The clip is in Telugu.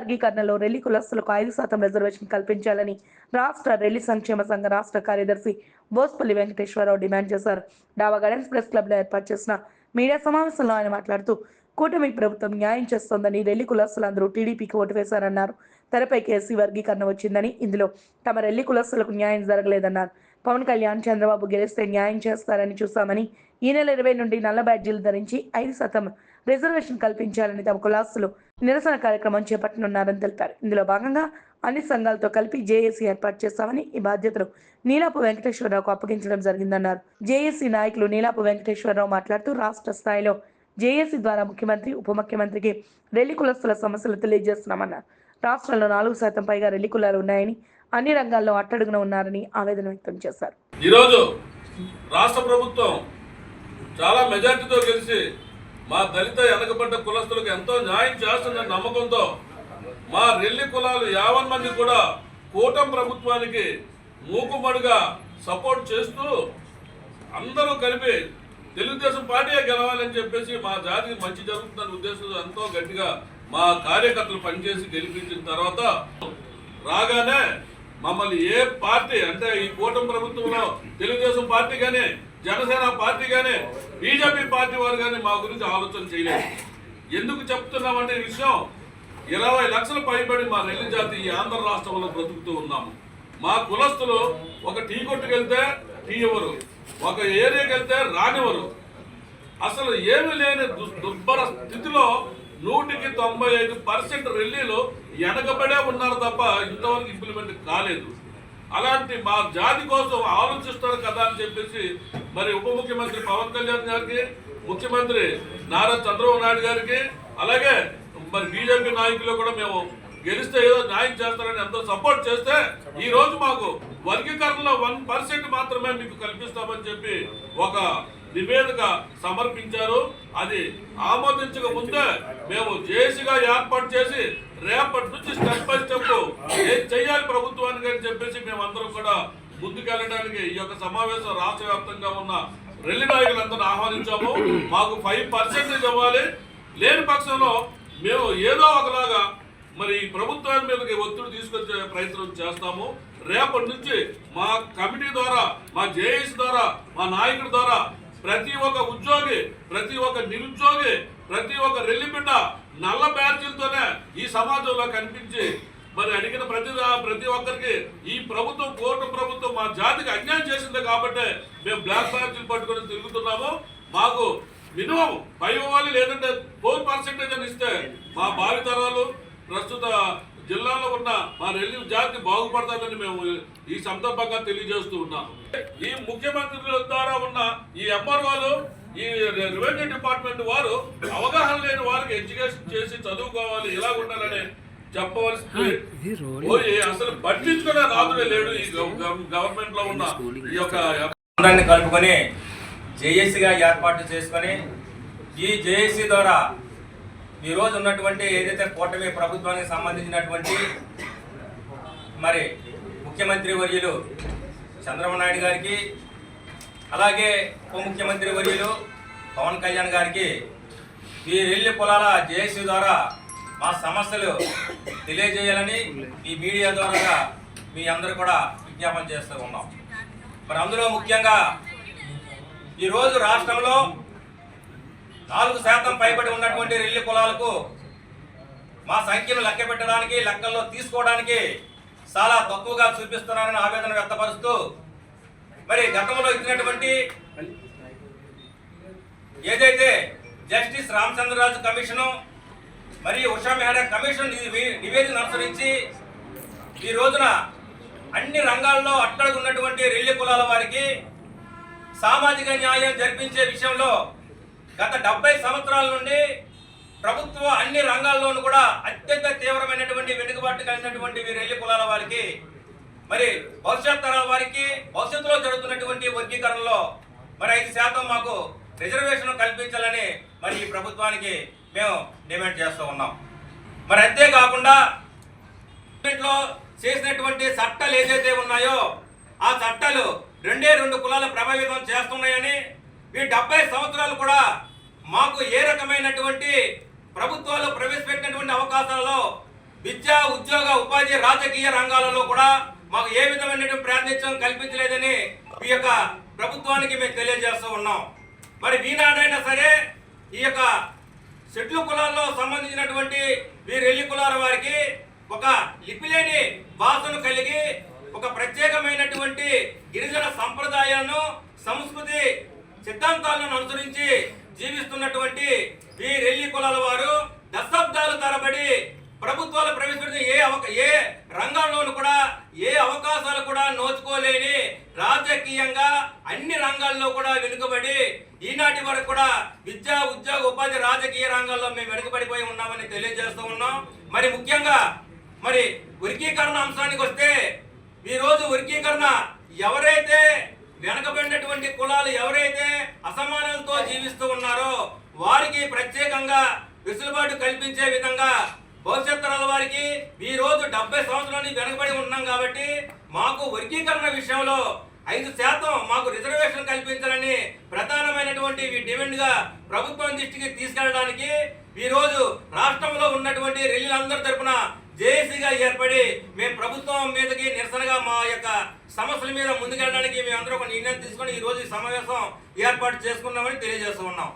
వర్గీకరణలో రెల్లి కులస్తులకు 5% రిజర్వేషన్ కల్పించాలని రాష్ట్ర రెల్లి సంక్షేమ సంఘ రాష్ట్ర కార్యదర్శి బోస్పల్లి వెంకటేశ్వరరావు డిమాండ్ చేశారు. డాబా గార్డెన్స్ ప్రెస్ క్లబ్లో ఏర్పాటు చేసిన మీడియా సమావేశంలో ఆయన మాట్లాడుతూ కూటమి ప్రభుత్వం న్యాయం చేస్తోందని, రెల్లి కులస్తులందరూ టీడీపీకి ఓటు వేశారన్నారు. తెరపైకి ఎస్సీ వర్గీకరణ వచ్చిందని, ఇందులో తమ రెల్లి కులస్తులకు న్యాయం జరగలేదన్నారు. పవన్ కళ్యాణ్, చంద్రబాబు గెలిస్తే న్యాయం చేస్తారని చూశామని, ఈ నెల 20 నుండి నల్ల బ్యాడ్జీలు ధరించి 5% రిజర్వేషన్ కల్పించాలని తమ కులస్తులు నిరసన కార్యక్రమం చేపట్టనున్నారని తెలిపారు. ఇందులో భాగంగా అన్ని సంఘాలతో కలిపి జేఏసీ ఏర్పాటు చేస్తామని, ఈ బాధ్యతలు నీలాపు వెంకటేశ్వరరావుకు అప్పగించడం జరిగిందన్నారు. జేఏసీ నాయకులు నీలాపు వెంకటేశ్వరరావు మాట్లాడుతూ రాష్ట్ర స్థాయిలో జేఏసీ ద్వారా ముఖ్యమంత్రి, ఉప ముఖ్యమంత్రికి రెల్లి కులస్తుల సమస్యలు తెలియజేస్తున్నామన్నారు. రాష్ట్రంలో 4% పైగా రెల్లి కులాలు ఉన్నాయని, అన్ని రంగాల్లో అట్టడుగున ఉన్నారని ఆవేదన వ్యక్తం చేశారు. ఈరోజు రాష్ట్ర ప్రభుత్వం చాలా మెజార్టీతో గెలిచి మా దళిత వెనకబడ్డ కులస్తులకు ఎంతో న్యాయం చేస్తుందన్న నమ్మకంతో మా రెల్లి కులాలు 50 మంది కూడా కూటమి ప్రభుత్వానికి మూకుమ్మడిగా సపోర్ట్ చేస్తూ అందరూ కలిపి తెలుగుదేశం పార్టీయే గెలవాలని చెప్పేసి మా జాతికి మంచి జరుగుతుందనే ఉద్దేశంతో ఎంతో గట్టిగా మా కార్యకర్తలు పనిచేసి గెలిపించిన తర్వాత రాగానే మమ్మల్ని ఏ పార్టీ అంటే ఈ కూటమి ప్రభుత్వంలో తెలుగుదేశం పార్టీ కానీ, జనసేన పార్టీ కానీ, బీజేపీ పార్టీ వారు కానీ మా గురించి ఆలోచన చేయలేదు. ఎందుకు చెప్తున్నామంటే ఈ విషయం 20 లక్షలు పైబడి మా రెల్లి జాతి ఈ ఆంధ్ర రాష్ట్రంలో బ్రతుకుతూ ఉన్నాము. మా కులస్తులు ఒక టీ కొట్టుకు వెళ్తే టీ ఇవ్వరు, ఒక ఏరియాకి వెళ్తే రానివ్వరు. అసలు ఏమీ లేని దుర్భర స్థితిలో 195% రెల్లీలు వెనకబడే ఉన్నారు తప్ప ఇంతవరకు ఇంప్లిమెంట్ కాలేదు. అలాంటి మా జాతి కోసం ఆలోచిస్తారు కదా అని చెప్పేసి మరి ఉప ముఖ్యమంత్రి పవన్ కళ్యాణ్ గారికి, ముఖ్యమంత్రి నారా చంద్రబాబు నాయుడు గారికి, అలాగే మరి బీజేపీ నాయకులు కూడా మేము గెలిస్తే ఏదో న్యాయం చేస్తారని ఎంతో సపోర్ట్ చేస్తే ఈ రోజు మాకు వర్గీకరణలో 1% మాత్రమే మీకు కల్పిస్తామని చెప్పి ఒక నివేదిక సమర్పించారు. అది ఆమోదించక ముందే మేము జేసీగా ఏర్పాటు చేసి రేపటి నుంచి స్టెప్ బై స్టెప్ ఏం చెయ్యాలి ప్రభుత్వానికి అని చెప్పేసి మేమందరం కూడా ముందుకెళ్ళడానికి ఈ యొక్క సమావేశం రాష్ట్ర వ్యాప్తంగా ఉన్న రెల్లి నాయకులందరూ ఆహ్వానించాము. మాకు 5% ఇవ్వాలి, లేని పక్షంలో మేము ఏదో ఒకలాగా మరి ప్రభుత్వాన్ని మీదకి ఒత్తిడి తీసుకొచ్చే ప్రయత్నం చేస్తాము. రేపటి నుంచి మా కమిటీ ద్వారా, మా జేఏసీ ద్వారా, మా నాయకుడి ద్వారా ప్రతి ఒక్క ఉద్యోగి, ప్రతి ఒక్క నిరుద్యోగి, ప్రతి ఒక్క రెల్లి బిడ్డ నల్ల బ్యాడ్జీలతోనే ఈ సమాజంలో కనిపించి మరి అడిగిన ప్రతి ఒక్కరికి ఈ ప్రభుత్వం, కూటమి ప్రభుత్వం మా జాతికి అన్యాయం చేసింది కాబట్టి మేము బ్లాక్ బ్యాడ్జీలు పట్టుకొని తిరుగుతున్నాము. మాకు మినిమం 5 ఇవ్వాలి, లేదంటే 4% అని ఇస్తే మా భావితరాలు, ప్రస్తుత జిల్లాలో ఉన్న మా రెల్లి జాతి బాగుపడతాదని మేము ఈ సందర్భంగా తెలియజేస్తూ ఉన్నాము. ఈ ముఖ్యమంత్రుల ద్వారా ఉన్న ఈ ఎంఆర్ఓలు, ఈ రెవెన్యూ డిపార్ట్మెంట్ వారు అవగాహన లేని వారికి ఎడ్యుకేషన్ చేసి చదువుకోవాలి, ఇలా ఉండాలని చెప్పవలసింది అసలు పట్టించుకునే రాదులే లేడు ఈ గవర్నమెంట్ లో ఉన్న ఈ యొక్క అందరిని కలుపుకొని జేఏసీగా ఏర్పాటు చేసుకొని ఈ జేఏసీ ద్వారా ఈ రోజు ఉన్నటువంటి ఏదైతే కూటమి ప్రభుత్వానికి సంబంధించినటువంటి మరి ముఖ్యమంత్రి వర్యులు చంద్రబాబు నాయుడు గారికి, అలాగే ఉప ముఖ్యమంత్రి వర్యులు పవన్ కళ్యాణ్ గారికి ఈ రెల్లి కులాల జేఏసీ ద్వారా మా సమస్యలు తెలియజేయాలని ఈ మీడియా ద్వారా మీ అందరూ కూడా విజ్ఞాపన చేస్తూ ఉన్నాం. మరి అందులో ముఖ్యంగా ఈరోజు రాష్ట్రంలో 4% పైబడి ఉన్నటువంటి రెల్లి కులాలకు మా సంఖ్యను లెక్క పెట్టడానికి, లెక్కల్లో తీసుకోవడానికి చాలా తక్కువగా చూపిస్తున్నారని ఆవేదన వ్యక్తపరుస్తూ మరి గతంలో ఇచ్చినటువంటి ఏదైతే జస్టిస్ రామచంద్రరాజు కమిషను మరియు ఉషా మెహ్రా కమిషన్ నివేదికను అనుసరించి ఈ రోజున అన్ని రంగాల్లో అట్టడుగున్నటువంటి రెల్లి కులాల వారికి సామాజిక న్యాయం జరిపించే విషయంలో గత 70 సంవత్సరాల నుండి ప్రభుత్వం అన్ని రంగాల్లోనూ కూడా అత్యంత తీవ్రమైనటువంటి వెనుకబాటు కలిగినటువంటి రెల్లి కులాల వారికి మరి భవిష్యత్ తరాల వారికి భవిష్యత్తులో జరుగుతున్నటువంటి వర్గీకరణలో మరి 5% మాకు రిజర్వేషన్ కల్పించాలని మరి ఈ ప్రభుత్వానికి మేము డిమాండ్ చేస్తూ ఉన్నాం. మరి అంతేకాకుండా చేసినటువంటి చట్టాలు ఏదైతే ఉన్నాయో ఆ చట్టాలు 2 కులాల ప్రభావితం చేస్తున్నాయని, ఈ 70 సంవత్సరాలు కూడా మాకు ఏ రకమైనటువంటి ప్రభుత్వాలు ప్రవేశపెట్టినటువంటి అవకాశాలలో విద్యా ఉద్యోగ ఉపాధి రాజకీయ రంగాలలో కూడా మాకు ఏ విధమైన ప్రాతినిధ్యం కల్పించలేదని ఈ యొక్క ప్రభుత్వానికి మేము తెలియజేస్తూ ఉన్నాం. మరి ఈనాడైనా సరే ఈ యొక్క షెడ్యూల్ కులాల్లో సంబంధించినటువంటి వీరెల్లి కులాల వారికి ఒక లిపిలేని భాషను కలిగి ఒక ప్రత్యేకమైనటువంటి గిరిజన సంప్రదాయాలను సంస్కృతి సిద్ధాంతాలను అనుసరించి జీవిస్తున్నటువంటి వీరెల్లి కులాల వారు దశాబ్దాల తరబడి ప్రభుత్వాలు ప్రవేశపెట్టిన ఏ రంగంలోనూ కూడా ఏ అవకాశాలు కూడా నోచుకోలేని రాజకీయంగా అన్ని రంగాల్లో కూడా వెనుకబడి ఈనాటి వరకు కూడా విద్యా ఉద్యోగ ఉపాధి రాజకీయ రంగాల్లో మేము వెనుకబడిపోయి ఉన్నామని తెలియజేస్తూ ఉన్నాం. మరి ముఖ్యంగా మరి వర్గీకరణ అంశానికి వస్తే ఈ రోజు వర్గీకరణ ఎవరైతే వెనకబడినటువంటి కులాలు ఎవరైతే అసమానాలతో జీవిస్తూ ఉన్నారో వారికి ప్రత్యేకంగా వెసులుబాటు కల్పించే విధంగా భవిష్యత్ తరాల వారికి ఈ రోజు 70 సంవత్సరాల నుంచి వెనకబడి ఉన్నాం కాబట్టి మాకు వర్గీకరణ విషయంలో 5% మాకు రిజర్వేషన్ కల్పించాలని ప్రధానమైనటువంటి డిమాండ్ గా ప్రభుత్వం దృష్టికి తీసుకెళ్ళడానికి ఈ రోజు రాష్ట్రంలో ఉన్నటువంటి రెల్లీలందరి తరపున జేఏసీగా ఏర్పడి మేము ప్రభుత్వం మీదకి నిరసనగా మా యొక్క సమస్యల మీద ముందుకెళ్ళడానికి మేమందరం ఒక నిర్ణయం తీసుకొని ఈ రోజు ఈ సమావేశం ఏర్పాటు చేసుకున్నామని తెలియజేస్తూ ఉన్నాం.